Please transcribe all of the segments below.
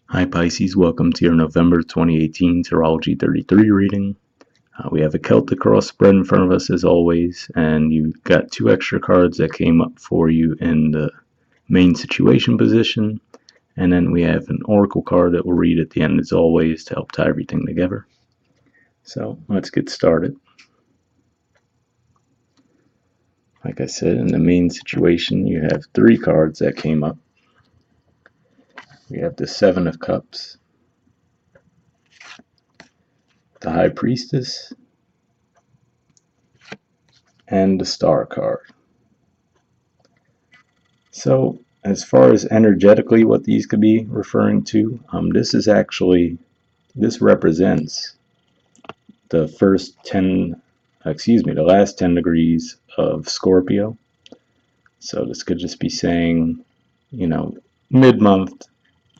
Hi Pisces, welcome to your November 2018 Tarology 33 reading. We have a Celtic cross spread in front of us as always, and you got two extra cards that came up for you in the main situation position, and then we have an oracle card that we'll read at the end as always to help tie everything together. So let's get started. Like I said, in the main situation you have three cards that came up. We have the Seven of Cups, the High Priestess, and the Star card. So as far as energetically what these could be referring to, this represents the the last 10 degrees of Scorpio. So this could just be saying, mid-month,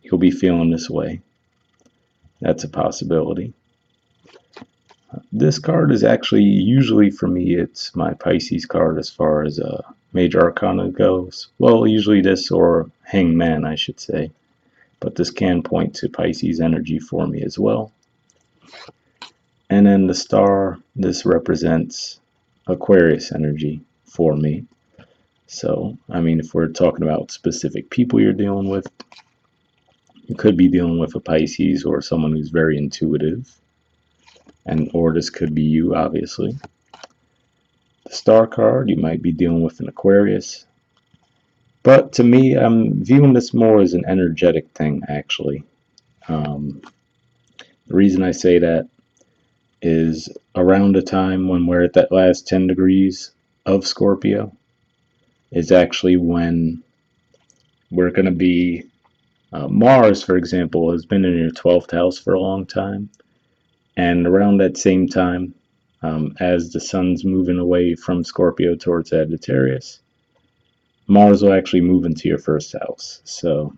you'll be feeling this way. That's a possibility. This card is actually, usually for me, it's my Pisces card as far as major arcana goes. Well, usually this or Hangman, I should say. But this can point to Pisces energy for me as well. And then the star, this represents Aquarius energy for me. So, if we're talking about specific people you're dealing with, you could be dealing with a Pisces or someone who's very intuitive. Or this could be you, obviously. The star card, you might be dealing with an Aquarius. But to me, I'm viewing this more as an energetic thing, actually. The reason I say that is around the time when we're at that last 10 degrees of Scorpio is actually when we're going to be Mars, for example, has been in your 12th house for a long time, and around that same time, as the sun's moving away from Scorpio towards Sagittarius, Mars will actually move into your first house. So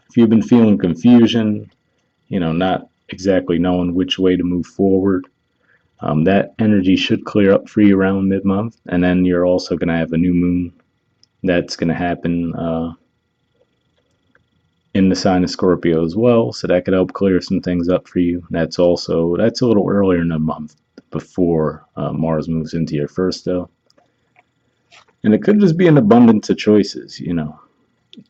if you've been feeling confusion, not exactly knowing which way to move forward, that energy should clear up for you around mid-month, and then you're also going to have a new moon that's going to happen in the sign of Scorpio as well, so that could help clear some things up for you. That's a little earlier in the month before Mars moves into your first, though. And it could just be an abundance of choices,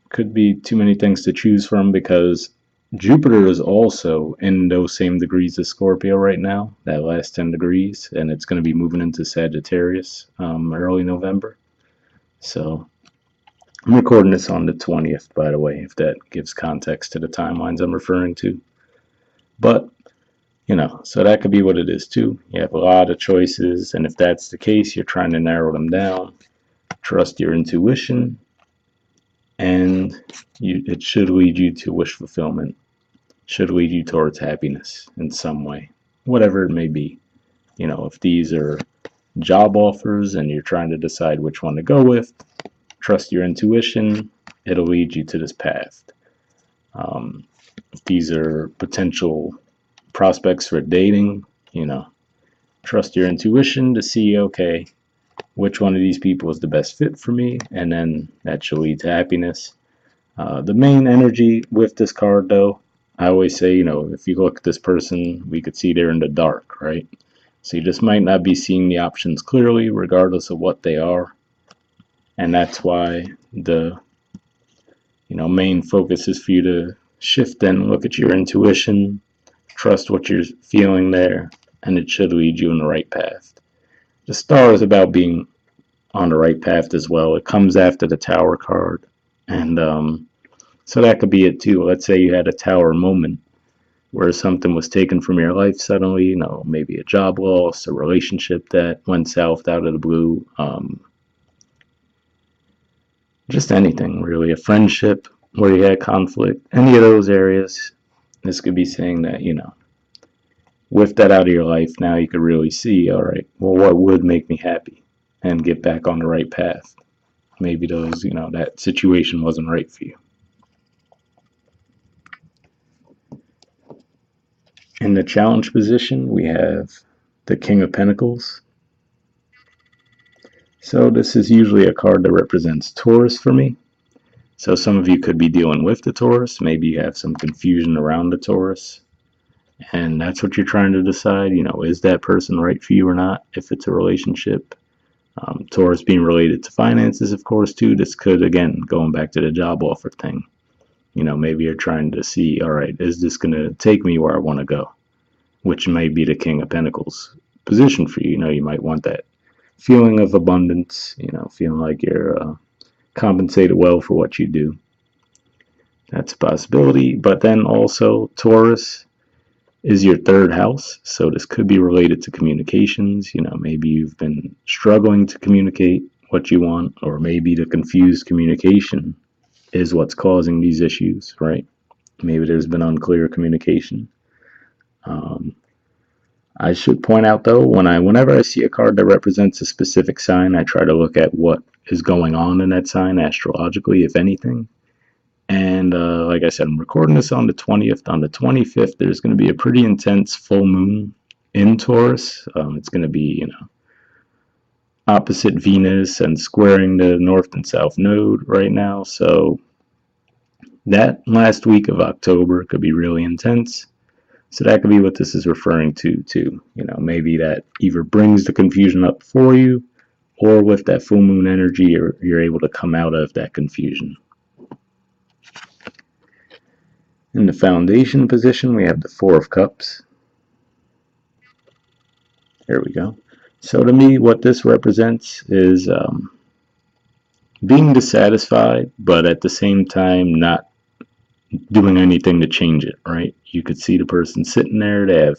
Could be too many things to choose from because Jupiter is also in those same degrees as Scorpio right now, that last 10 degrees, and it's going to be moving into Sagittarius early November. So I'm recording this on the 20th, by the way, if that gives context to the timelines I'm referring to. But, so that could be what it is too. You have a lot of choices, and if that's the case, you're trying to narrow them down. Trust your intuition, and it should lead you to wish fulfillment. Should lead you towards happiness in some way, whatever it may be. If these are job offers and you're trying to decide which one to go with, trust your intuition, it'll lead you to this path. If these are potential prospects for dating, trust your intuition to see, okay, which one of these people is the best fit for me, and then that should lead to happiness. The main energy with this card, though, I always say, if you look at this person, we could see they're in the dark, right? So you just might not be seeing the options clearly, regardless of what they are. And that's why the main focus is for you to shift and look at your intuition, trust what you're feeling there, and it should lead you in the right path. The star is about being on the right path as well. It comes after the tower card, and so that could be it too. Let's say you had a tower moment where something was taken from your life suddenly, maybe a job loss, a relationship that went south out of the blue, just anything really, a friendship where you had conflict, any of those areas. This could be saying that, with that out of your life, now you could really see, all right, well, what would make me happy and get back on the right path. Maybe that situation wasn't right for you. In the challenge position, we have the King of Pentacles. So this is usually a card that represents Taurus for me. So some of you could be dealing with the Taurus. Maybe you have some confusion around the Taurus. And that's what you're trying to decide. Is that person right for you or not? If it's a relationship. Taurus being related to finances, of course, too. This could, again, going back to the job offer thing. Maybe you're trying to see, all right, is this going to take me where I want to go? Which may be the King of Pentacles position for you. You might want that feeling of abundance, feeling like you're compensated well for what you do. That's a possibility. But then also, Taurus is your third house. So this could be related to communications. Maybe you've been struggling to communicate what you want, or maybe the confused communication is what's causing these issues, right? Maybe there's been unclear communication. I should point out though, whenever I see a card that represents a specific sign, I try to look at what is going on in that sign astrologically, if anything. And like I said, I'm recording this on the 20th. On the 25th, there's going to be a pretty intense full moon in Taurus. It's going to be, opposite Venus and squaring the north and south node right now. So that last week of October could be really intense. So that could be what this is referring to, too. Maybe that either brings the confusion up for you, or with that full moon energy, you're able to come out of that confusion. In the foundation position, we have the Four of Cups. There we go. So to me, what this represents is being dissatisfied, but at the same time not doing anything to change it, right? You could see the person sitting there. They have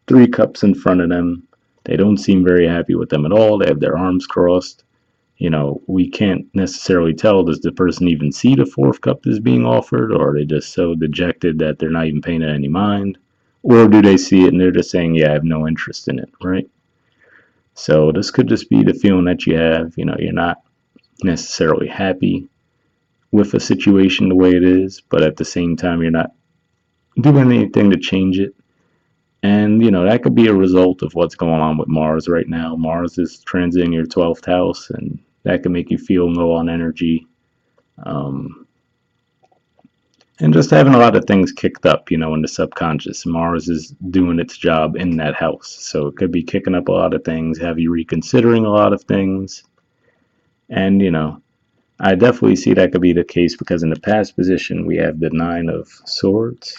3 cups in front of them. They don't seem very happy with them at all. They have their arms crossed. We can't necessarily tell, does the person even see the 4th cup that's being offered, or are they just so dejected that they're not even paying it any mind? Or do they see it and they're just saying, yeah, I have no interest in it, right? So this could just be the feeling that you have. You're not necessarily happy with a situation the way it is, but at the same time, you're not doing anything to change it. And, that could be a result of what's going on with Mars right now. Mars is transiting your 12th house, and that can make you feel low on energy. And just having a lot of things kicked up, in the subconscious. Mars is doing its job in that house. So it could be kicking up a lot of things, have you reconsidering a lot of things. And, I definitely see that could be the case because in the past position, we have the Nine of Swords.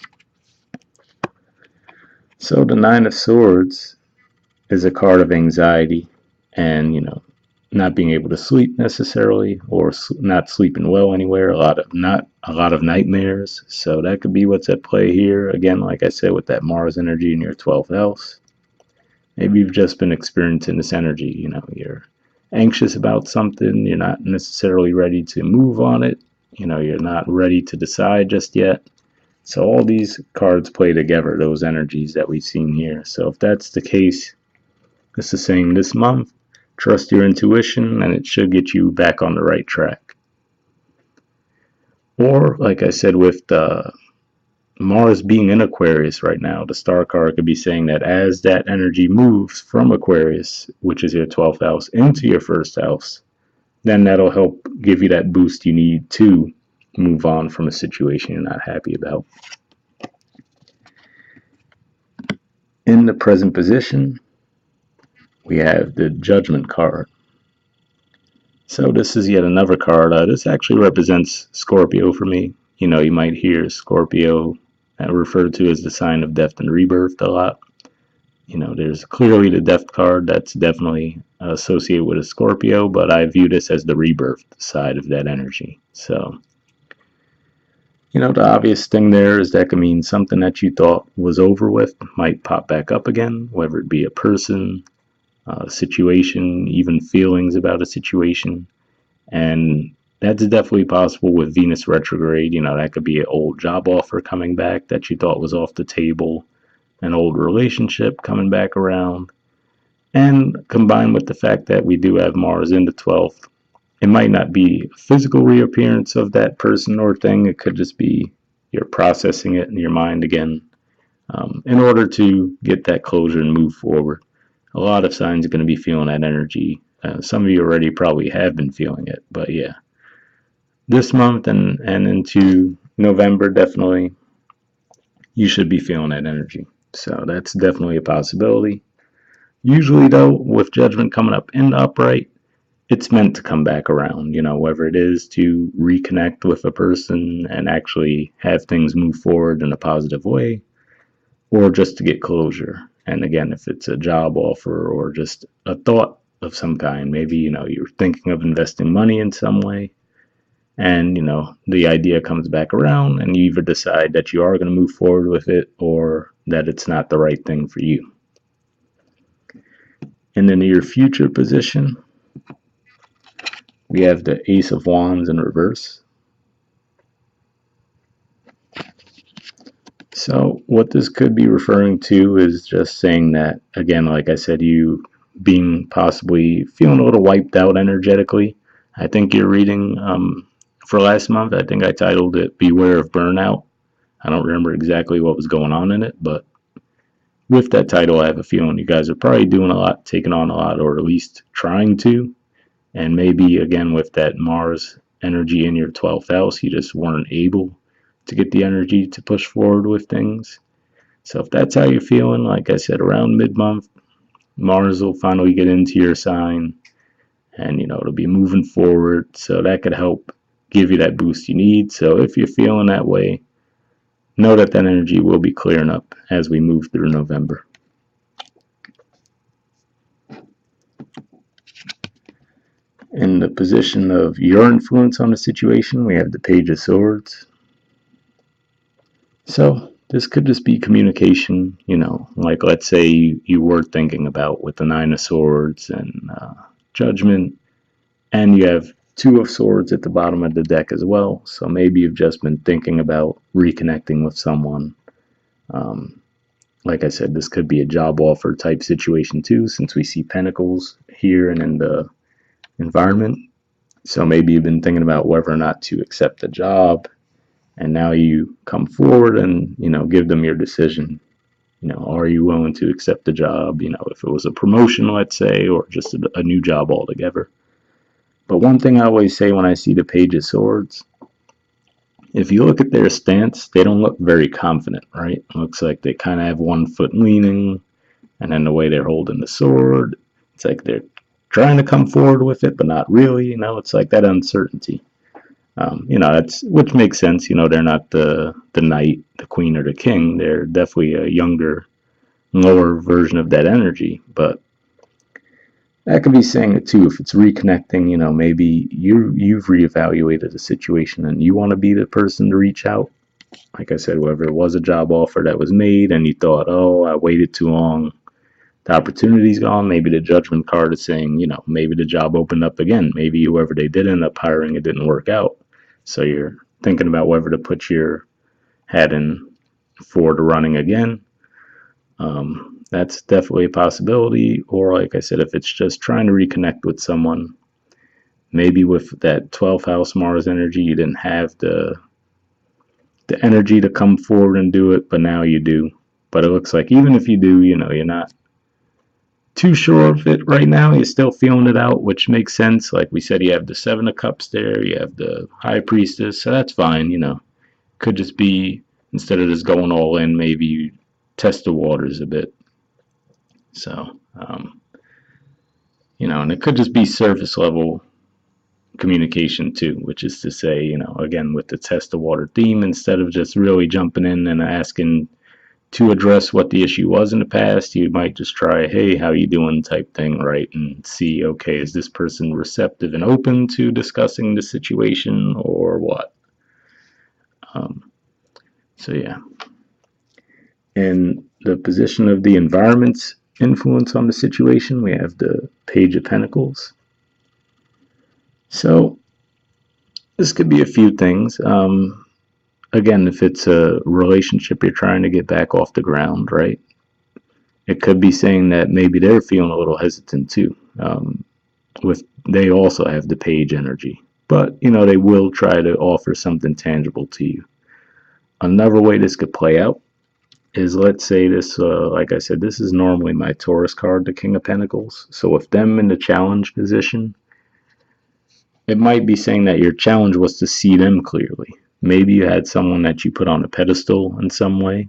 So the Nine of Swords is a card of anxiety and, not being able to sleep necessarily, or not sleeping well anywhere, not a lot of nightmares. So that could be what's at play here. Again, like I said, with that Mars energy in your 12th house. Maybe you've just been experiencing this energy. You're anxious about something. You're not necessarily ready to move on it. You're not ready to decide just yet. So all these cards play together, those energies that we've seen here. So if that's the case, this is saying this month, trust your intuition and it should get you back on the right track. Or, like I said, with Mars being in Aquarius right now, the star card could be saying that as that energy moves from Aquarius, which is your 12th house, into your first house, then that'll help give you that boost you need to move on from a situation you're not happy about. In the present position, we have the Judgment card. So this is yet another card. This actually represents Scorpio for me. You might hear Scorpio referred to as the sign of death and rebirth a lot. There's clearly the death card that's definitely associated with a Scorpio, but I view this as the rebirth side of that energy. So, the obvious thing there is that could mean something that you thought was over with might pop back up again, whether it be a person, a situation, even feelings about a situation. And that's definitely possible with Venus retrograde. That could be an old job offer coming back that you thought was off the table, an old relationship coming back around. And combined with the fact that we do have Mars in the 12th, it might not be a physical reappearance of that person or thing. It could just be you're processing it in your mind again in order to get that closure and move forward. A lot of signs are going to be feeling that energy. Some of you already probably have been feeling it, but yeah. this month and into November, definitely you should be feeling that energy. So that's definitely a possibility. Usually, though, with judgment coming up in the upright, it's meant to come back around, whether it is to reconnect with a person and actually have things move forward in a positive way, or just to get closure. And again, if it's a job offer or just a thought of some kind, maybe, you're thinking of investing money in some way, and, the idea comes back around, and you either decide that you are going to move forward with it or that it's not the right thing for you. And then your future position, we have the Ace of Wands in reverse. So, what this could be referring to is just saying that, again, like I said, you being possibly feeling a little wiped out energetically. I think you're reading for last month, I think I titled it Beware of Burnout. I don't remember exactly what was going on in it, but with that title, I have a feeling you guys are probably doing a lot, taking on a lot, or at least trying to. And maybe, again, with that Mars energy in your 12th house, you just weren't able to get the energy to push forward with things. So if that's how you're feeling, like I said, around mid-month, Mars will finally get into your sign and, it'll be moving forward. So that could help give you that boost you need. So if you're feeling that way, know that that energy will be clearing up as we move through November. In the position of your influence on the situation, we have the Page of Swords. So this could just be communication, like let's say you were thinking about with the Nine of Swords and Judgment, and you have Two of Swords at the bottom of the deck as well. So maybe you've just been thinking about reconnecting with someone. Like I said, this could be a job offer type situation too, since we see Pentacles here and in the environment. So maybe you've been thinking about whether or not to accept the job, and now you come forward and give them your decision. Are you willing to accept the job? If it was a promotion, let's say, or just a new job altogether. But one thing I always say when I see the Page of Swords, if you look at their stance, they don't look very confident, right? It looks like they kind of have one foot leaning, and then the way they're holding the sword, it's like they're trying to come forward with it, but not really. It's like that uncertainty. That's which makes sense. They're not the knight, the queen, or the king. They're definitely a younger, lower version of that energy. But that could be saying it too. If it's reconnecting, maybe you've reevaluated the situation and you want to be the person to reach out. Like I said, whether it was a job offer that was made and you thought, oh, I waited too long, the opportunity's gone. Maybe the judgment card is saying, maybe the job opened up again. Maybe whoever they did end up hiring, it didn't work out. So you're thinking about whether to put your hat in for the running again. That's definitely a possibility. Or like I said, if it's just trying to reconnect with someone, maybe with that 12th house Mars energy, you didn't have the energy to come forward and do it, but now you do. But it looks like even if you do, you're not too sure of it right now. You're still feeling it out, which makes sense. Like we said, you have the Seven of Cups there, you have the High Priestess, so that's fine. Could just be, instead of just going all in, maybe you test the waters a bit. So, and it could just be surface level communication too, which is to say, again, with the test the water theme, instead of just really jumping in and asking to address what the issue was in the past, you might just try, hey, how you doing type thing, right? And see, okay, is this person receptive and open to discussing the situation or what? So yeah. In the position of the environment's influence on the situation, we have the Page of Pentacles. So this could be a few things. Again, if it's a relationship you're trying to get back off the ground, right? It could be saying that maybe they're feeling a little hesitant too. They also have the Page energy, but they will try to offer something tangible to you. Another way this could play out is, let's say this, like I said, this is normally my Taurus card, the King of Pentacles. So with them in the challenge position, It might be saying that your challenge was to see them clearly. Maybe you had someone that you put on a pedestal in some way.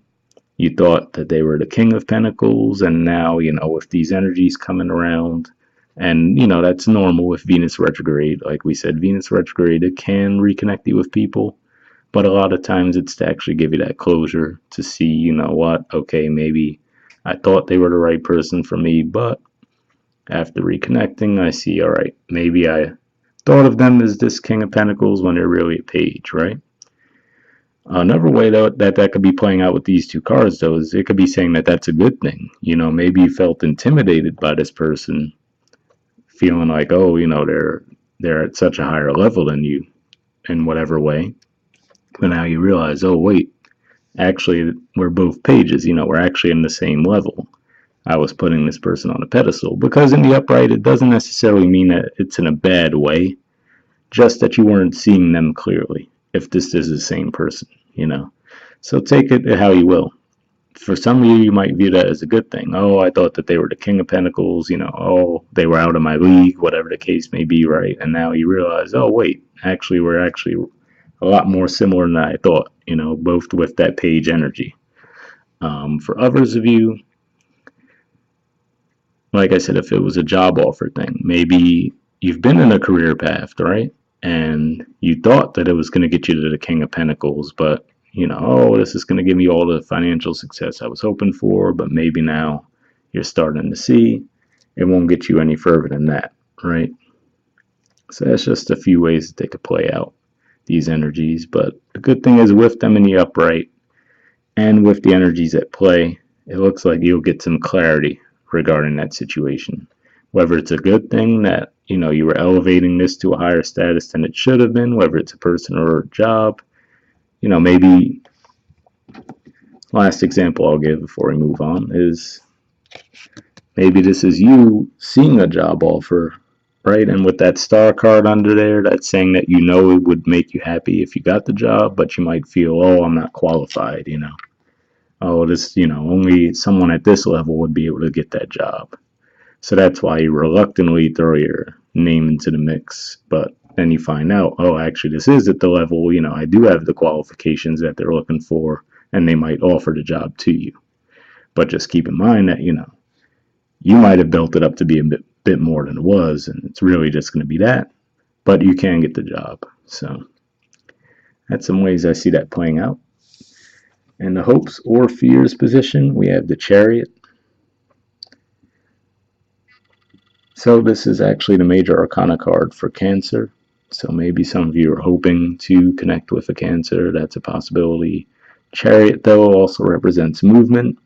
You thought that they were the king of pentacles, and now, with these energies coming around, and, that's normal with Venus retrograde. Like we said, Venus retrograde, it can reconnect you with people, but a lot of times it's to actually give you that closure to see, what, okay, maybe I thought they were the right person for me, but after reconnecting, I see, all right, maybe I thought of them as this king of pentacles when they're really a page, right? Another way though that could be playing out with these two cards though is it could be saying that that's a good thing. Maybe you felt intimidated by this person, feeling like, oh, they're at such a higher level than you in whatever way. But now you realize, oh wait, actually we're both pages. We're actually in the same level. I was putting this person on a pedestal because in the upright it doesn't necessarily mean that it's in a bad way, just that you weren't seeing them clearly. If this is the same person. So take it how you will. For some of you, you might view that as a good thing. Oh, I thought that they were the king of pentacles, oh, they were out of my league, whatever the case may be, right? And now you realize, oh, wait, actually, we're actually a lot more similar than I thought, both with that page energy. For others of you, like I said, if it was a job offer thing, maybe you've been in a career path, right? And you thought that it was going to get you to the king of pentacles, but oh, this is going to give me all the financial success I was hoping for, but maybe now you're starting to see it won't get you any further than that, right? So that's just a few ways that they could play out, these energies. But the good thing is with them in the upright and with the energies at play, it looks like you'll get some clarity regarding that situation. Whether it's a good thing that, you were elevating this to a higher status than it should have been, whether it's a person or a job, maybe last example I'll give before we move on is maybe this is you seeing a job offer, right? And with that star card under there, that's saying that it would make you happy if you got the job, but you might feel, oh, I'm not qualified. Oh, this, only someone at this level would be able to get that job. So that's why you reluctantly throw your name into the mix. But then you find out, oh, actually, this is at the level, I do have the qualifications that they're looking for, and they might offer the job to you. But just keep in mind that, you might have built it up to be a bit more than it was, and it's really just going to be that. But you can get the job. So that's some ways I see that playing out. In the hopes or fears position, we have the Chariot. So this is actually the major arcana card for Cancer. So maybe some of you are hoping to connect with a Cancer. That's a possibility. Chariot, though, also represents movement,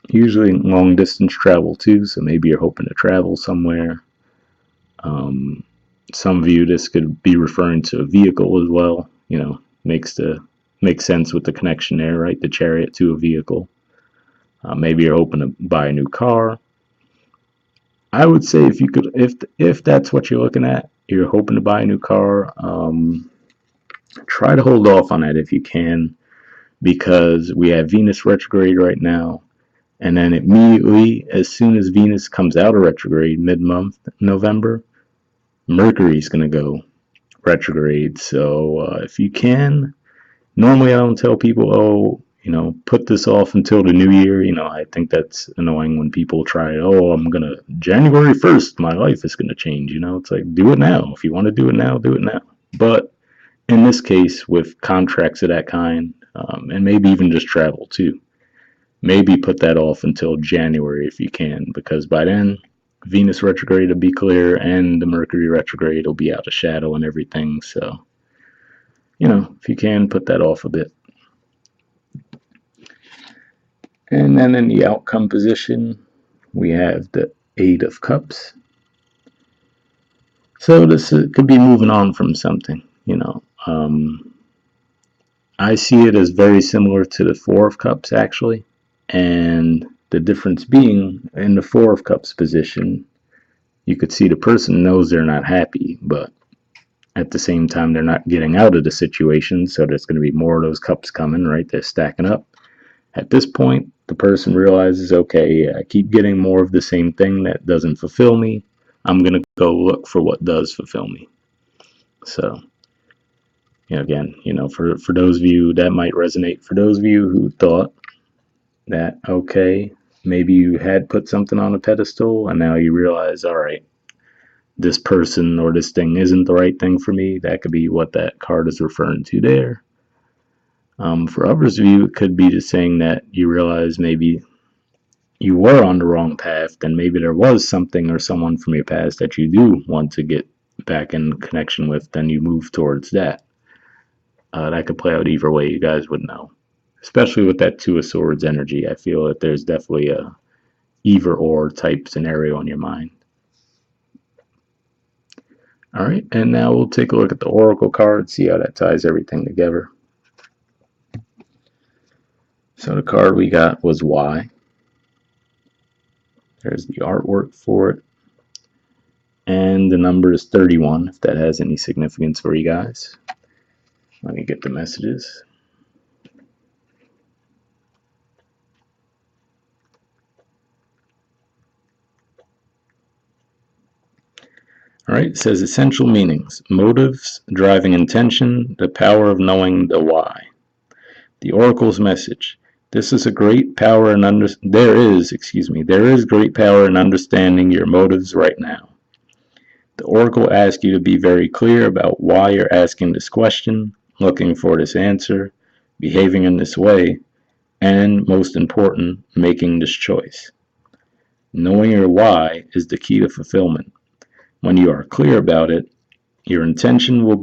usually long distance travel too. So maybe you're hoping to travel somewhere. Some of you, this could be referring to a vehicle as well. Makes sense with the connection there, right? The Chariot to a vehicle. Maybe you're hoping to buy a new car. I would say if that's what you're looking at, you're hoping to buy a new car, try to hold off on that if you can, because we have Venus retrograde right now, and then immediately, as soon as Venus comes out of retrograde, mid-month, November, Mercury's going to go retrograde. So if you can, normally I don't tell people, oh, put this off until the new year. I think that's annoying when people try, oh, January 1st, my life is going to change. It's like, do it now. If you want to do it now, do it now. But in this case, with contracts of that kind, and maybe even just travel too, maybe put that off until January if you can, because by then, Venus retrograde will be clear and the Mercury retrograde will be out of shadow and everything. So, if you can, put that off a bit. And then in the outcome position, we have the Eight of Cups. So this could be moving on from something, I see it as very similar to the Four of Cups, actually. And the difference being, in the Four of Cups position, you could see the person knows they're not happy, but at the same time, they're not getting out of the situation, so there's going to be more of those cups coming, right? They're stacking up. At this point, the person realizes, okay, I keep getting more of the same thing that doesn't fulfill me. I'm going to go look for what does fulfill me. So, again, for those of you that might resonate, for those of you who thought that, okay, maybe you had put something on a pedestal and now you realize, all right, this person or this thing isn't the right thing for me, that could be what that card is referring to there. For others of you, it could be just saying that you realize maybe you were on the wrong path, then maybe there was something or someone from your past that you do want to get back in connection with, then you move towards that. That could play out either way, you guys would know. Especially with that Two of Swords energy, I feel that there's definitely a either or type scenario in your mind. All right, and now we'll take a look at the Oracle card, see how that ties everything together. So the card we got was Why. There's the artwork for it. And the number is 31, if that has any significance for you guys. Let me get the messages. All right, it says essential meanings, motives, driving intention, the power of knowing the why. The Oracle's message. This is a great power in there is great power in understanding your motives right now. The Oracle asks you to be very clear about why you're asking this question, looking for this answer, behaving in this way, and most important, making this choice. Knowing your why is the key to fulfillment. When you are clear about it, your intention will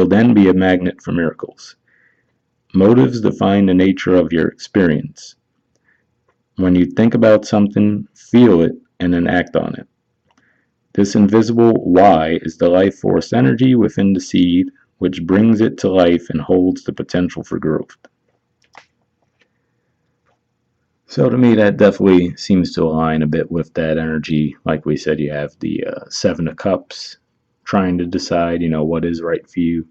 then be a magnet for miracles. Motives define the nature of your experience. When you think about something, feel it, and then act on it. This invisible why is the life force energy within the seed, which brings it to life and holds the potential for growth. So to me, that definitely seems to align a bit with that energy. Like we said, you have the Seven of Cups trying to decide, what is right for you.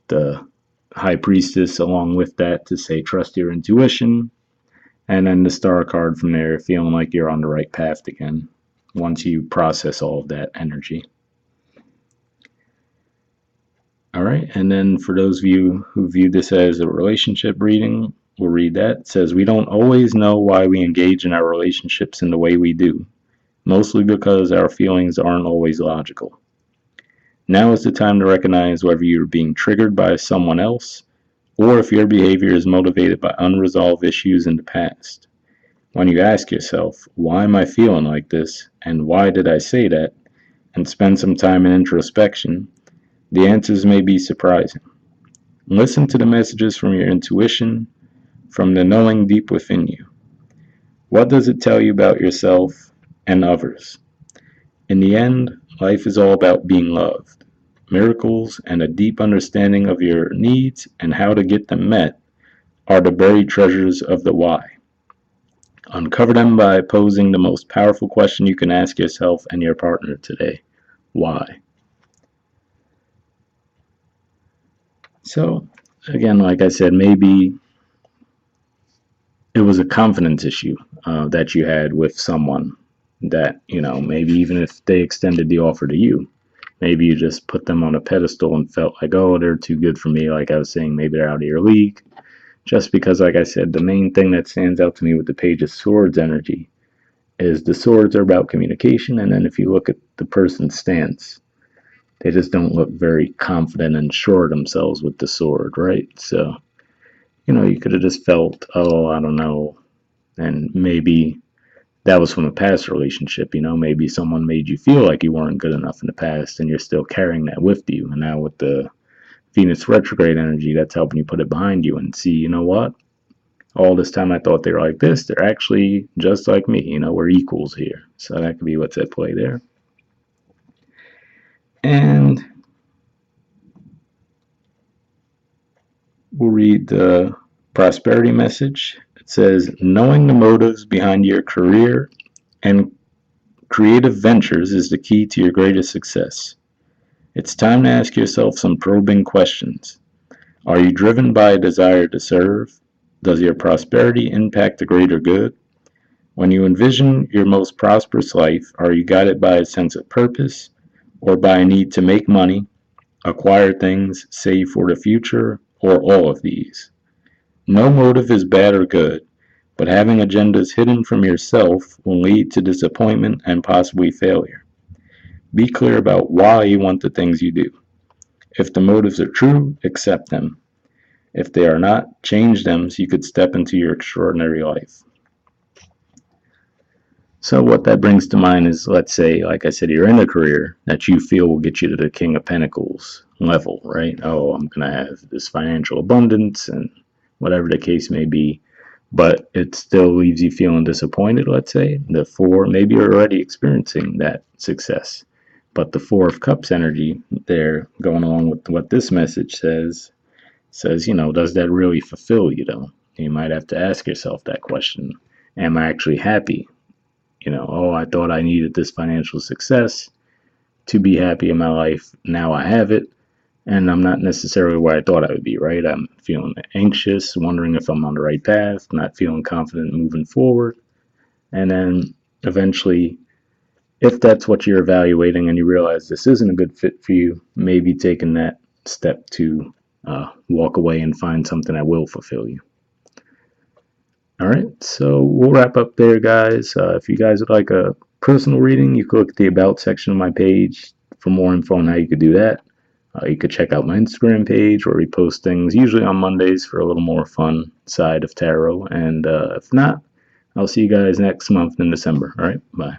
The High Priestess along with that to say trust your intuition. And then the Star card from there, feeling like you're on the right path again once you process all of that energy. All right, and then for those of you who view this as a relationship reading, we'll read that. It says, we don't always know why we engage in our relationships in the way we do, mostly because our feelings aren't always logical. Now is the time to recognize whether you're being triggered by someone else or if your behavior is motivated by unresolved issues in the past. When you ask yourself, why am I feeling like this, and why did I say that, and spend some time in introspection, the answers may be surprising. Listen to the messages from your intuition, from the knowing deep within you. What does it tell you about yourself and others? In the end, life is all about being loved. Miracles and a deep understanding of your needs and how to get them met are the buried treasures of the why. Uncover them by posing the most powerful question you can ask yourself and your partner today. Why? So, again, like I said, maybe it was a confidence issue that you had with someone that, maybe even if they extended the offer to you, maybe you just put them on a pedestal and felt like, oh, they're too good for me. Like I was saying, maybe they're out of your league. Just because, like I said, the main thing that stands out to me with the Page of Swords energy is the swords are about communication. And then if you look at the person's stance, they just don't look very confident and sure of themselves with the sword, right? So, you could have just felt, oh, I don't know. And maybe that was from a past relationship, maybe someone made you feel like you weren't good enough in the past and you're still carrying that with you. And now with the Venus retrograde energy, that's helping you put it behind you and see, what? All this time I thought they were like this. They're actually just like me, we're equals here. So that could be what's at play there. And we'll read the prosperity message. It says, knowing the motives behind your career and creative ventures is the key to your greatest success. It's time to ask yourself some probing questions. Are you driven by a desire to serve? Does your prosperity impact the greater good? When you envision your most prosperous life, are you guided by a sense of purpose or by a need to make money, acquire things, save for the future, or all of these. No motive is bad or good, but having agendas hidden from yourself will lead to disappointment and possibly failure. Be clear about why you want the things you do. If the motives are true, accept them. If they are not, change them so you could step into your extraordinary life. So, what that brings to mind is, let's say, like I said, you're in a career that you feel will get you to the King of Pentacles level, right? Oh, I'm going to have this financial abundance and whatever the case may be, but it still leaves you feeling disappointed, let's say. The four, maybe you're already experiencing that success, but the Four of Cups energy there, going along with what this message says, does that really fulfill you, though? You might have to ask yourself that question. Am I actually happy? Oh, I thought I needed this financial success to be happy in my life. Now I have it, and I'm not necessarily where I thought I would be, right? I'm feeling anxious, wondering if I'm on the right path, not feeling confident moving forward. And then eventually, if that's what you're evaluating and you realize this isn't a good fit for you, maybe taking that step to walk away and find something that will fulfill you. All right, so we'll wrap up there, guys. If you guys would like a personal reading, you can look at the About section of my page for more info on how you could do that. You could check out my Instagram page where we post things usually on Mondays for a little more fun side of tarot. And if not, I'll see you guys next month in December. All right, bye.